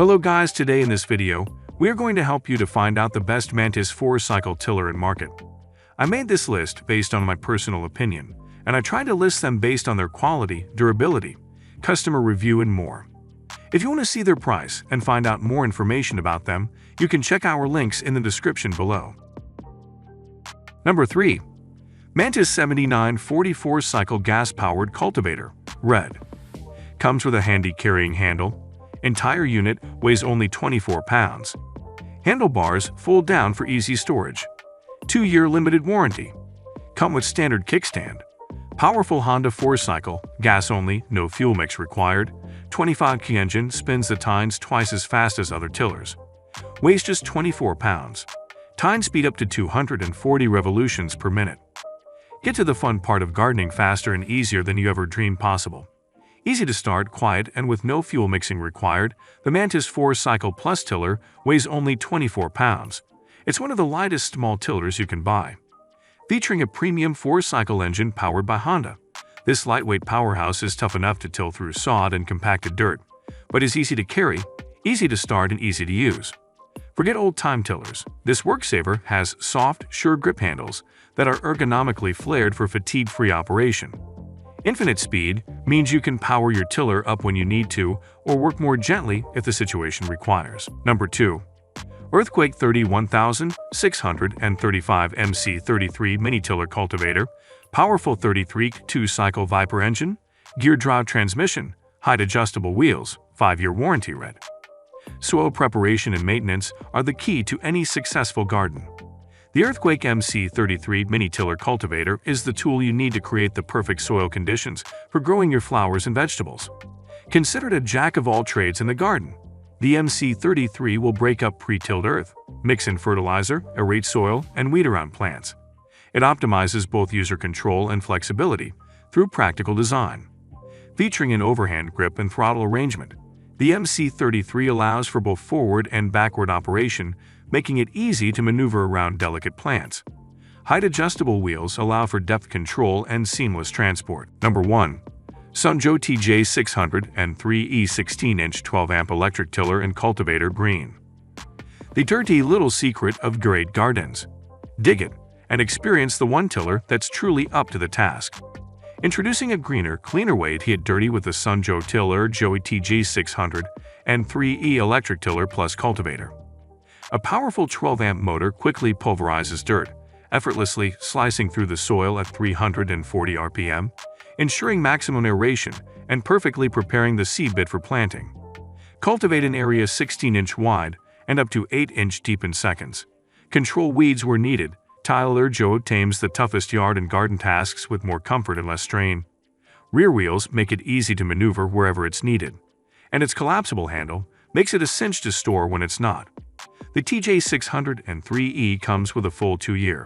Hello guys, today in this video, we are going to help you to find out the best Mantis 4-cycle tiller in market. I made this list based on my personal opinion, and I tried to list them based on their quality, durability, customer review, and more. If you want to see their price and find out more information about them, you can check our links in the description below. Number 3. Mantis 7940 4-cycle gas-powered cultivator, red. Comes with a handy carrying handle. Entire unit weighs only 24 pounds. Handlebars fold down for easy storage. 2-year limited warranty. Come with standard kickstand. Powerful Honda 4-cycle, gas only, no fuel mix required. 25 kW engine spins the tines twice as fast as other tillers. Weighs just 24 pounds. Tines speed up to 240 revolutions per minute. Get to the fun part of gardening faster and easier than you ever dreamed possible. Easy to start, quiet, and with no fuel mixing required, the Mantis 4-cycle Plus tiller weighs only 24 pounds. It's one of the lightest small tillers you can buy. Featuring a premium 4-cycle engine powered by Honda, this lightweight powerhouse is tough enough to till through sod and compacted dirt, but is easy to carry, easy to start, and easy to use. Forget old-time tillers. This worksaver has soft, sure grip handles that are ergonomically flared for fatigue-free operation. Infinite speed means you can power your tiller up when you need to or work more gently if the situation requires. Number 2. Earthquake 31635 MC33 Mini Tiller Cultivator, powerful 33 2-cycle Viper engine, gear drive transmission, height adjustable wheels, 5-year warranty. Red. Soil preparation and maintenance are the key to any successful garden. The Earthquake MC33 Mini Tiller Cultivator is the tool you need to create the perfect soil conditions for growing your flowers and vegetables. Considered a jack of all trades in the garden, the MC33 will break up pre-tilled earth, mix in fertilizer, aerate soil, and weed around plants. It optimizes both user control and flexibility through practical design. Featuring an overhand grip and throttle arrangement, the MC33 allows for both forward and backward operation, making it easy to maneuver around delicate plants. Height-adjustable wheels allow for depth control and seamless transport. Number 1. Sunjo TJ603E 16-inch 12-amp electric tiller and cultivator, green. The dirty little secret of great gardens. Dig it and experience the one tiller that's truly up to the task. Introducing a greener, cleaner way to get dirty with the Sunjo Tiller Joey TJ603E electric tiller plus cultivator. A powerful 12-amp motor quickly pulverizes dirt, effortlessly slicing through the soil at 340 RPM, ensuring maximum aeration and perfectly preparing the seed bed for planting. Cultivate an area 16-inch wide and up to 8-inch deep in seconds. Control weeds where needed. Tiller Joe tames the toughest yard and garden tasks with more comfort and less strain. Rear wheels make it easy to maneuver wherever it's needed, and its collapsible handle makes it a cinch to store when it's not. The TJ603E comes with a full 2-year